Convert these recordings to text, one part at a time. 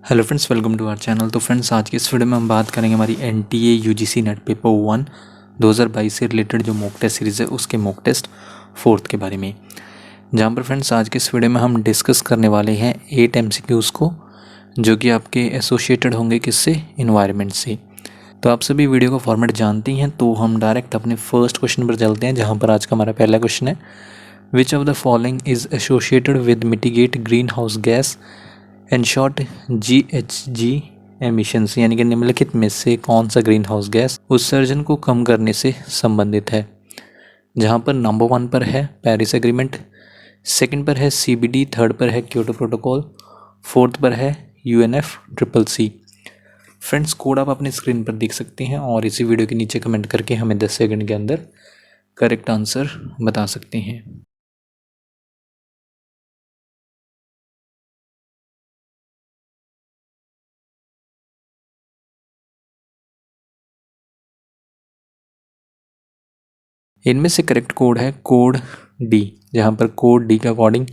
Hello friends, welcome to our channel. तो friends, आज की इस वीडियो में हम बात करेंगे हमारी एनटीए यूजीसी नेट पेपर 1 2022 से रिलेटेड जो मॉक टेस्ट सीरीज़ है उसके मॉक टेस्ट फोर्थ के बारे में। जहाँ पर फ्रेंड्स आज की इस वीडियो में हम डिस्कस करने वाले हैं 8 एमसीक्यूज़ को, जो कि आपके एसोसिएटेड होंगे किससे, इन्वायरमेंट से। तो आप सभी वीडियो का फॉर्मेट जानती हैं, तो हम डायरेक्ट अपने फर्स्ट क्वेश्चन पर चलते हैं, जहाँ पर आज का हमारा पहला क्वेश्चन है, which of the following is associated with mitigate green house gas in short GHG emissions, यानी कि निम्नलिखित में से कौन सा ग्रीन हाउस गैस उत्सर्जन को कम करने से संबंधित है। जहाँ पर नंबर 1 पर है पेरिस एग्रीमेंट, सेकंड पर है CBD, थर्ड पर है क्योटो प्रोटोकॉल, फोर्थ पर है UNFCCC। फ्रेंड्स, कोड आप अपने स्क्रीन पर देख सकते हैं और इसी वीडियो के नीचे कमेंट करके हमें 10 सेकंड के अंदर करेक्ट आंसर बता सकते हैं। इनमें से करेक्ट कोड है कोड D, जहाँ पर कोड D के according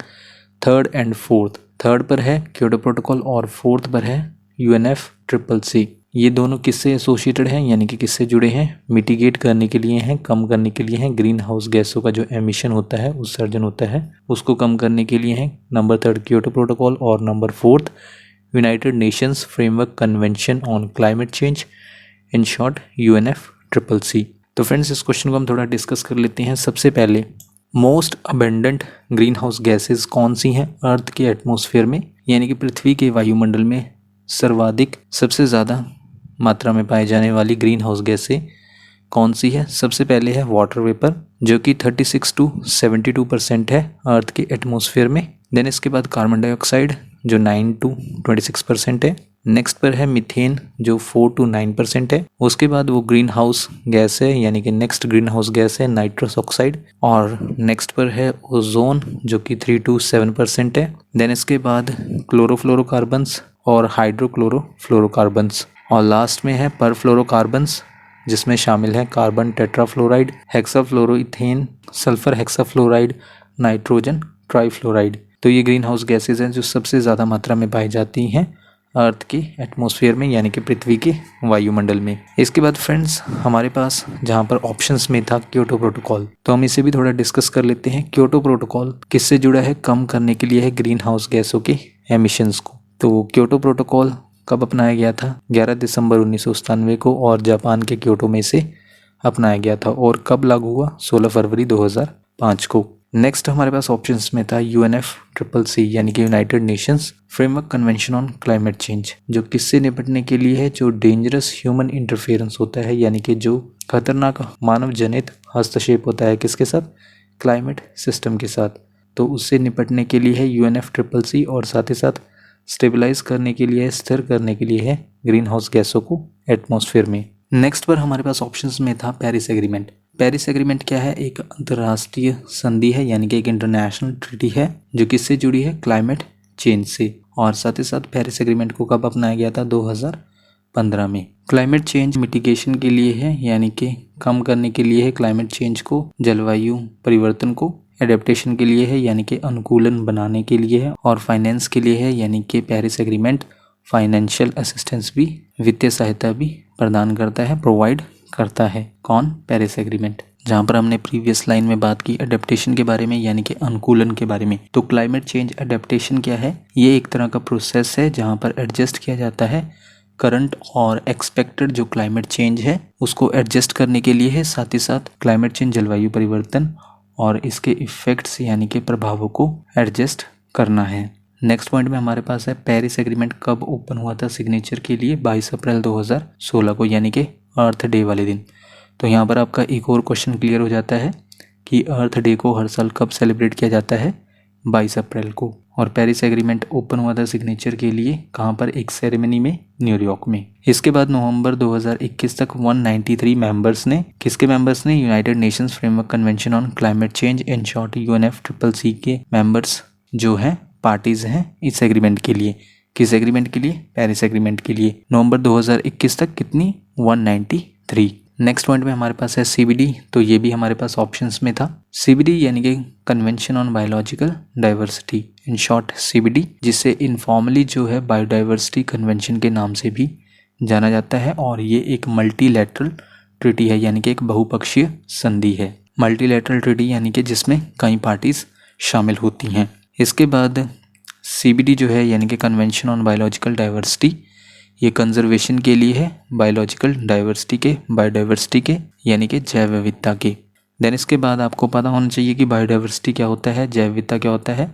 third and fourth, third पर है क्योटो प्रोटोकॉल और फोर्थ पर है UNFCCC। ये दोनों किससे एसोसिएटेड हैं, यानी कि किससे जुड़े हैं, मिटिगेट करने के लिए हैं, कम करने के लिए हैं। ग्रीन हाउस गैसों का जो एमिशन होता है, उत्सर्जन होता है, उसको कम करने के लिए हैं। नंबर 3 क्योटो प्रोटोकॉल और number 4 United Nations Framework Convention on Climate Change, in short UNFCCC। तो फ्रेंड्स, इस क्वेश्चन को हम थोड़ा डिस्कस कर लेते हैं। सबसे पहले, most abundant greenhouse gases कौन सी हैं अर्थ के एटमॉस्फेयर में, यानी कि पृथ्वी के वायुमंडल में सर्वाधिक सबसे ज़्यादा मात्रा में पाए जाने वाली ग्रीन हाउस गैसें कौन सी है। सबसे पहले है वाटर वेपर, जो कि 36 to 72% है अर्थ के एटमॉस्फेयर में। देन इसके बाद कार्बन डाइऑक्साइड, जो 9 to 26% है। नेक्स्ट पर है मीथेन, जो 4 to 9% है। उसके बाद वो ग्रीन हाउस गैस है, यानी कि नेक्स्ट ग्रीन हाउस गैस है नाइट्रस ऑक्साइड। और नेक्स्ट पर है ओजोन, जो कि 3 to 7% है। देन इसके बाद क्लोरोफ्लोरोकार्बन्स और हाइड्रोक्लोरोफ्लोरोकार्बन्स, और लास्ट में है परफ्लोरोकार्बन्स, जिसमें शामिल है carbon tetrafluoride, hexafluoroethane, sulphur hexafluoride, nitrogen trifluoride. तो ये ग्रीन हाउस गैसेज हैं जो सबसे ज़्यादा मात्रा में पाई जाती हैं अर्थ के एटमॉस्फेयर में, यानी कि पृथ्वी के वायुमंडल में। इसके बाद फ्रेंड्स, हमारे पास जहाँ पर ऑप्शंस में था क्योटो प्रोटोकॉल, तो हम इसे भी थोड़ा डिस्कस कर लेते हैं। क्योटो प्रोटोकॉल किससे जुड़ा है, कम करने के लिए है ग्रीन हाउस गैसों के एमिशंस को। तो क्योटो प्रोटोकॉल कब अपनाया गया था, 11 दिसंबर 1997 को, और जापान के क्योटो में से अपनाया गया था। और कब लागू हुआ, 16 फरवरी 2005 को। नेक्स्ट हमारे पास ऑप्शंस में था UNFCCC, यानी कि United Nations Framework Convention on Climate change, जो किससे निपटने के लिए है, जो डेंजरस ह्यूमन इंटरफेरेंस होता है, यानी कि जो खतरनाक मानव जनित हस्तक्षेप होता है किसके साथ, क्लाइमेट सिस्टम के साथ। तो उससे निपटने के लिए है UNFCCC, और साथ ही साथ स्टेबलाइज करने के लिए, स्थिर करने के लिए है ग्रीन हाउस गैसों को एटमॉस्फेयर में। नेक्स्ट पर हमारे पास ऑप्शंस में था पेरिस एग्रीमेंट। पेरिस एग्रीमेंट क्या है, एक अंतर्राष्ट्रीय संधि है, यानी कि एक इंटरनेशनल ट्रीटी है, जो किससे जुड़ी है, क्लाइमेट चेंज से। और साथ ही साथ पेरिस एग्रीमेंट को कब अपनाया गया था, 2015 में। क्लाइमेट चेंज मिटिगेशन के लिए है, यानी कि कम करने के लिए है क्लाइमेट चेंज को, जलवायु परिवर्तन को। एडेप्टेशन के लिए है, यानी कि अनुकूलन बनाने के लिए है। और फाइनेंस के लिए है, यानी कि पेरिस एग्रीमेंट फाइनेंशियल असिस्टेंस भी, वित्तीय सहायता भी प्रदान करता है, प्रोवाइड करता है। कौन, पेरिस एग्रीमेंट। जहाँ पर हमने प्रीवियस लाइन में बात की एडेप्टेशन के बारे में, यानी कि अनुकूलन के बारे में। तो क्लाइमेट चेंज एडेप्टेशन क्या है, ये एक तरह का प्रोसेस है जहाँ पर एडजस्ट किया जाता है करंट और एक्सपेक्टेड जो क्लाइमेट चेंज है उसको एडजस्ट करने के लिए है। साथ ही साथ क्लाइमेट चेंज, जलवायु परिवर्तन और इसके इफ़ेक्ट्स यानी कि प्रभावों को एडजस्ट करना है। नेक्स्ट पॉइंट में हमारे पास है पेरिस एग्रीमेंट कब ओपन हुआ था सिग्नेचर के लिए, 22 अप्रैल 2016 को, यानी कि अर्थ डे वाले दिन। तो यहाँ पर आपका एक और क्वेश्चन क्लियर हो जाता है कि अर्थ डे को हर साल कब सेलिब्रेट किया जाता है, 22 अप्रैल को। और पेरिस एग्रीमेंट ओपन हुआ था सिग्नेचर के लिए कहाँ पर, एक सेरेमनी में, न्यूयॉर्क में। इसके बाद नवंबर 2021 तक 193 मेंबर्स ने, किसके मेंबर्स ने, United Nations Framework Convention on Climate Change, in short UNFCCC के मेंबर्स जो हैं, पार्टीज हैं इस एग्रीमेंट के लिए। किस एग्रीमेंट के लिए, पेरिस एग्रीमेंट के लिए। नवंबर 2021 तक कितनी, 193। नेक्स्ट पॉइंट में हमारे पास है CBD, तो ये भी हमारे पास ऑप्शंस में था। CBD यानी कि convention on Biological diversity, in short CBD, जिसे इनफॉर्मली जो है बायोडाइवर्सिटी कन्वेंशन के नाम से भी जाना जाता है, और ये एक मल्टीलैटरल ट्रीटी है, यानी कि एक बहुपक्षीय संधि है। मल्टीलैटरल ट्रीटी यानी कि जिसमें कई पार्टीज शामिल होती हैं। इसके बाद CBD जो है यानी कि कन्वेंशन ऑन बायोलॉजिकल डाइवर्सिटी, ये कंजर्वेशन के लिए है, बायोलॉजिकल डाइवर्सिटी के, बायोडाइवर्सिटी के यानी कि जैव विविधता के। देन इसके बाद आपको पता होना चाहिए कि बायोडाइवर्सिटी क्या होता है, जैव विविधता क्या होता है।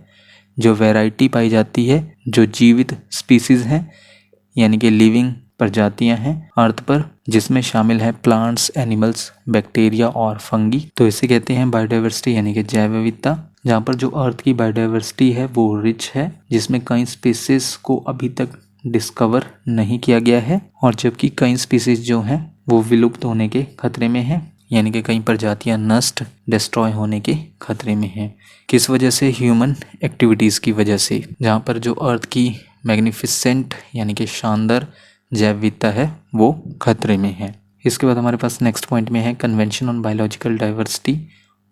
जो वैरायटी पाई जाती है, जो जीवित स्पीसीज हैं यानी कि लिविंग प्रजातियां हैं अर्थ पर, जिसमें शामिल है प्लांट्स, एनिमल्स, बैक्टीरिया और फंगी, तो इसे कहते हैं बायोडाइवर्सिटी यानी कि जैव विविधता। जहाँ पर जो अर्थ की बायोडाइवर्सिटी है वो रिच है, जिसमें कई स्पीसीज को अभी तक डिस्कवर नहीं किया गया है, और जबकि कई स्पीसीज जो हैं वो विलुप्त होने के खतरे में हैं, यानी कि कई प्रजातियां नष्ट, डिस्ट्रॉय होने के खतरे में हैं। किस वजह से? ह्यूमन एक्टिविटीज़ की वजह से, जहाँ पर जो अर्थ की मैग्निफिसेंट यानी कि शानदार जैव विविधता है वो खतरे में है। इसके बाद हमारे पास नेक्स्ट पॉइंट में है Convention on Biological diversity.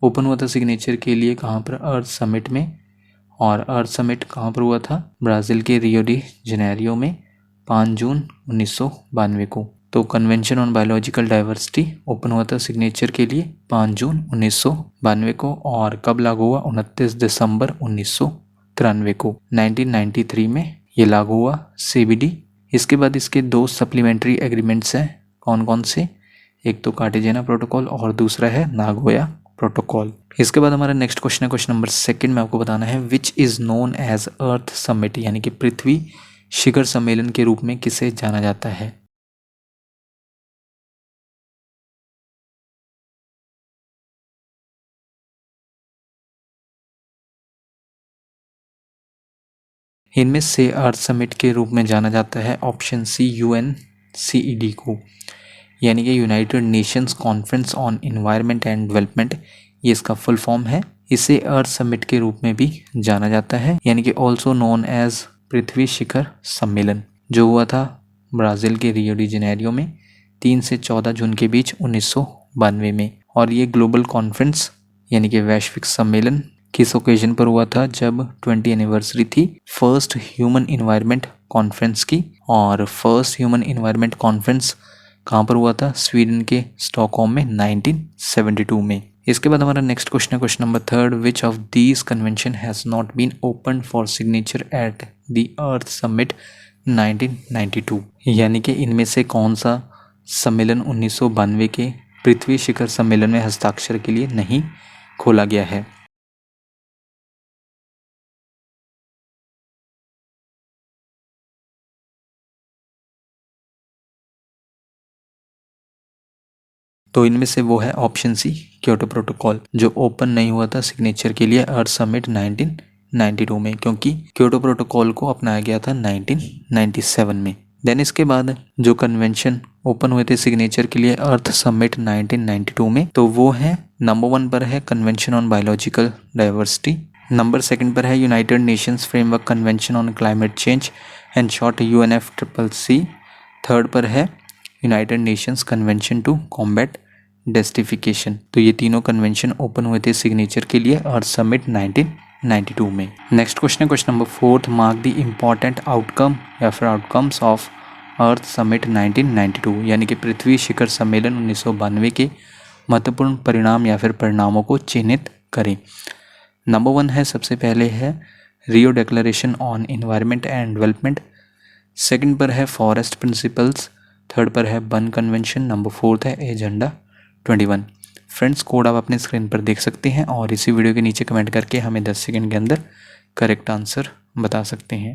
Open हुआ था सिग्नेचर के लिए कहाँ पर? अर्थ समिट में, और अर्थ समिट कहाँ पर हुआ था? ब्राज़ील के रियो डी जनेरियो में 5 जून 1992 को। तो convention on Biological diversity open हुआ था सिग्नेचर के लिए 5 जून 1992 को, और कब लागू हुआ? 29 दिसंबर 1993 को। 1993 में ये लागू हुआ CBD। इसके बाद इसके 2 सप्लीमेंट्री एग्रीमेंट्स हैं। कौन कौन से? एक तो कार्टेजेना प्रोटोकॉल और दूसरा है नागोया प्रोटोकॉल। इसके बाद हमारा नेक्स्ट क्वेश्चन है, क्वेश्चन नंबर 2 में आपको बताना है which is known as Earth Summit, यानी कि पृथ्वी शिखर सम्मेलन के रूप में किसे जाना जाता है? इनमें से अर्थ समिट के रूप में जाना जाता है ऑप्शन सी UNCED को, यानी कि United Nations conference on Environment and development, ये इसका फुल फॉर्म है। इसे अर्थ समिट के रूप में भी जाना जाता है, यानी कि ऑल्सो नोन एज पृथ्वी शिखर सम्मेलन, जो हुआ था ब्राज़ील के रियो डी जनेरियो में 3 से 14 जून के बीच 1992 में। और ये ग्लोबल कॉन्फ्रेंस यानी कि वैश्विक सम्मेलन किस ओकेजन पर हुआ था? जब 20 एनिवर्सरी थी फर्स्ट ह्यूमन इन्वायरमेंट कॉन्फ्रेंस की, और फर्स्ट ह्यूमन इन्वायरमेंट कॉन्फ्रेंस कहाँ पर हुआ था? स्वीडन के स्टॉकहोम में 1972 में। इसके बाद हमारा नेक्स्ट क्वेश्चन है, question number 3, which of these convention has not been open for signature at the Earth Summit 1992, यानी कि इनमें से कौन सा सम्मेलन 1992 के पृथ्वी शिखर सम्मेलन में हस्ताक्षर के लिए नहीं खोला गया है? तो इनमें से वो है ऑप्शन सी क्योटो प्रोटोकॉल, जो ओपन नहीं हुआ था सिग्नेचर के लिए अर्थ समिट 1992 में, क्योंकि क्योटो प्रोटोकॉल को अपनाया गया था 1997 में। देन इसके बाद जो कन्वेंशन ओपन हुए थे सिग्नेचर के लिए अर्थ समिट 1992 में, तो वो है नंबर 1 पर है Convention on Biological Diversity, number 2 पर है United Nations Framework Convention on Climate Change and short UNFCCC, third पर है United Nations Convention to Combat Desertification. तो ये तीनों कन्वेंशन ओपन हुए थे सिग्नेचर के लिए अर्थ समिट 1992 में। नेक्स्ट क्वेश्चन है, question number 4, mark the important outcome या फिर आउटकम्स ऑफ अर्थ समिट 1992, यानी कि पृथ्वी शिखर सम्मेलन 1992 के महत्वपूर्ण परिणाम या फिर परिणामों को चिन्हित करें। नंबर 1 है, सबसे पहले है Rio Declaration on Environment and Development, second पर है फॉरेस्ट प्रिंसिपल्स, थर्ड पर है बर्न कन्वेंशन, नंबर 4 है एजेंडा 21। फ्रेंड्स, कोड आप अपने स्क्रीन पर देख सकते हैं और इसी वीडियो के नीचे कमेंट करके हमें 10 सेकंड के अंदर करेक्ट आंसर बता सकते हैं।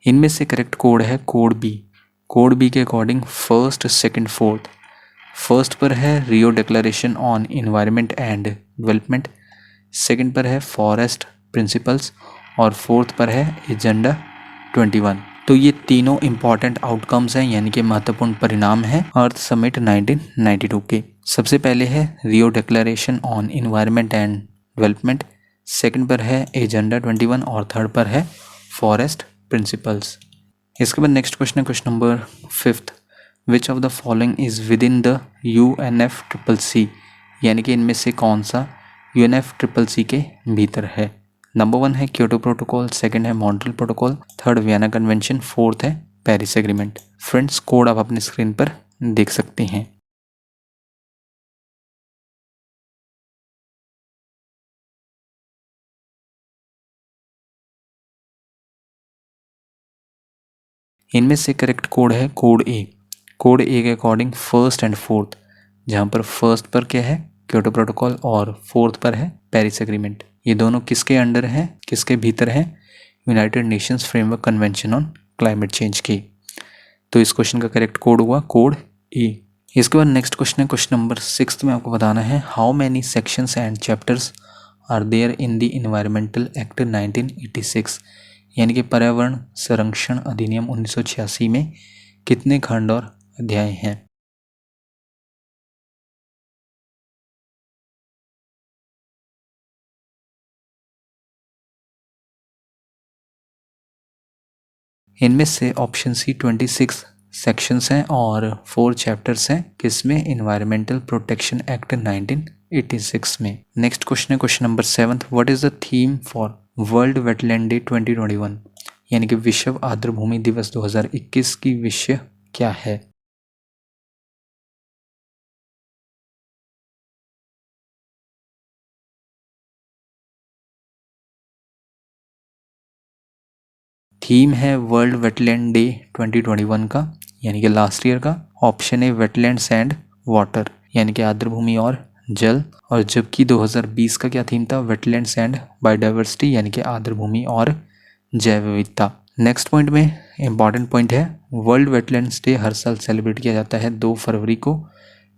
इनमें से करेक्ट कोड है कोड बी। कोड बी के according first, second, fourth, first पर है Rio Declaration on Environment and Development, second पर है फॉरेस्ट प्रिंसिपल्स और फोर्थ पर है एजेंडा 21। तो ये तीनों इम्पॉर्टेंट आउटकम्स हैं, यानी कि महत्वपूर्ण परिणाम हैं अर्थ समिट 1992 के। सबसे पहले है Rio Declaration on Environment and Development, second पर है एजेंडा 21 और थर्ड पर है फॉरेस्ट प्रिंसिपल्स। इसके बाद नेक्स्ट क्वेश्चन है question number 5th, which of the following is with in the UNFCCC, यानी कि इनमें से कौन सा UNFCCC के भीतर है। नंबर 1 है क्योटो प्रोटोकॉल, सेकंड है Montreal protocol, third Vienna convention, fourth है पेरिस एग्रीमेंट। फ्रेंड्स कोड आप अपने स्क्रीन पर देख सकते हैं। इनमें से करेक्ट कोड है कोड ए। कोड ए के अकॉर्डिंग फर्स्ट एंड फोर्थ, जहाँ पर फर्स्ट पर क्या है क्योटो प्रोटोकॉल और फोर्थ पर है पेरिस एग्रीमेंट, ये दोनों किसके अंडर हैं, किसके भीतर हैं, United Nations Framework Convention on Climate Change की। तो इस क्वेश्चन का करेक्ट कोड हुआ कोड ए। इसके बाद नेक्स्ट क्वेश्चन है क्वेश्चन नंबर 6 में आपको बताना है how many sections and chapters are there in the environmental act 1986, यानी कि पर्यावरण संरक्षण अधिनियम 1986 में कितने खंड और अध्याय हैं। इनमें से ऑप्शन सी 26 सेक्शंस हैं और 4 चैप्टर्स हैं किसमें, इन्वायरमेंटल प्रोटेक्शन एक्ट 1986 में। नेक्स्ट क्वेश्चन है question number 7th, what is the theme for world wetland day 2021, यानी कि विश्व आर्द्रभूमि दिवस 2021 की विषय क्या है। थीम है वर्ल्ड वेटलैंड डे 2021 का, यानी कि लास्ट ईयर का। ऑप्शन है वेटलैंड्स एंड वाटर, यानी कि आर्द्रभूमि और जल, और जबकि 2020 का क्या थीम था, वेटलैंड्स एंड बायोडाइवर्सिटी, यानी कि आर्द्रभूमि और जैव विविधता। नेक्स्ट पॉइंट में इंपॉर्टेंट पॉइंट है वर्ल्ड वेटलैंड्स डे हर साल सेलिब्रेट किया जाता है 2 फरवरी को,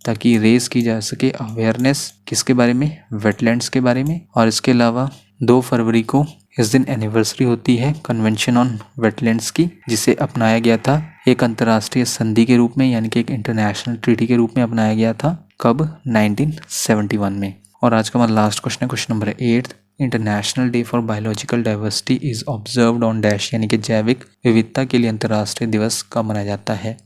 ताकि रेज की जा सके अवेयरनेस किसके बारे में, वेटलैंड्स के बारे में। और इसके अलावा 2 फरवरी को इस दिन एनिवर्सरी होती है कन्वेंशन ऑन वेटलैंड्स की, जिसे अपनाया गया था एक अंतर्राष्ट्रीय संधि के रूप में, यानी कि एक इंटरनेशनल ट्रीटी के रूप में अपनाया गया था। कब, 1971 में। और आज का हमारा लास्ट क्वेश्चन है question number 8, international Day for Biological diversity is observed on dash, यानी कि जैविक विविधता के लिए अंतर्राष्ट्रीय दिवस कब मनाया जाता है।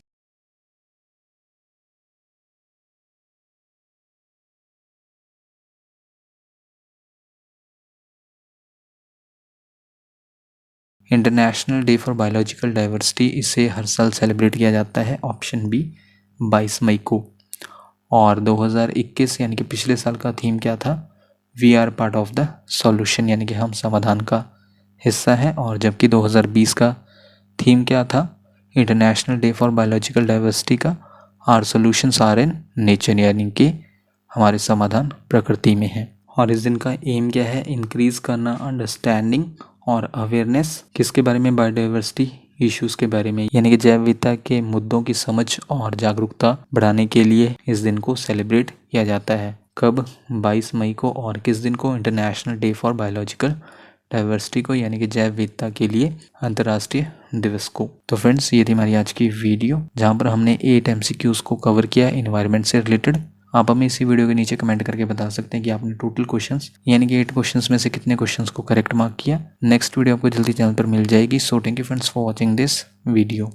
International Day for Biological diversity इसे हर साल सेलिब्रेट किया जाता है, ऑप्शन बी 22 मई को। और 2021 यानी कि पिछले साल का थीम क्या था, we are part of the solution, यानी कि हम समाधान का हिस्सा हैं। और जबकि 2020 का थीम क्या था, International Day for Biological Diversity का, our solutions are in nature, यानी कि हमारे समाधान प्रकृति में है। और इस दिन का एम क्या है, इंक्रीज करना अंडरस्टैंडिंग और अवेयरनेस किसके बारे में, बायोडाइवर्सिटी इश्यूज के बारे में, यानी कि जैव विविधता के मुद्दों की समझ और जागरूकता बढ़ाने के लिए इस दिन को सेलिब्रेट किया जाता है। कब, 22 मई को। और किस दिन को, international Day for Biological diversity को, यानी कि जैव विविधता के लिए अंतर्राष्ट्रीय दिवस को। तो फ्रेंड्स ये थी हमारी आज की वीडियो, जहाँ पर हमने 8 MCQs को कवर किया इन्वायरमेंट से रिलेटेड। आप हमें इसी वीडियो के नीचे कमेंट करके बता सकते हैं कि आपने टोटल क्वेश्चंस यानी कि 8 क्वेश्चंस में से कितने क्वेश्चंस को करेक्ट मार्क किया। नेक्स्ट वीडियो आपको जल्दी चैनल पर मिल जाएगी। So thank you friends for watching this video.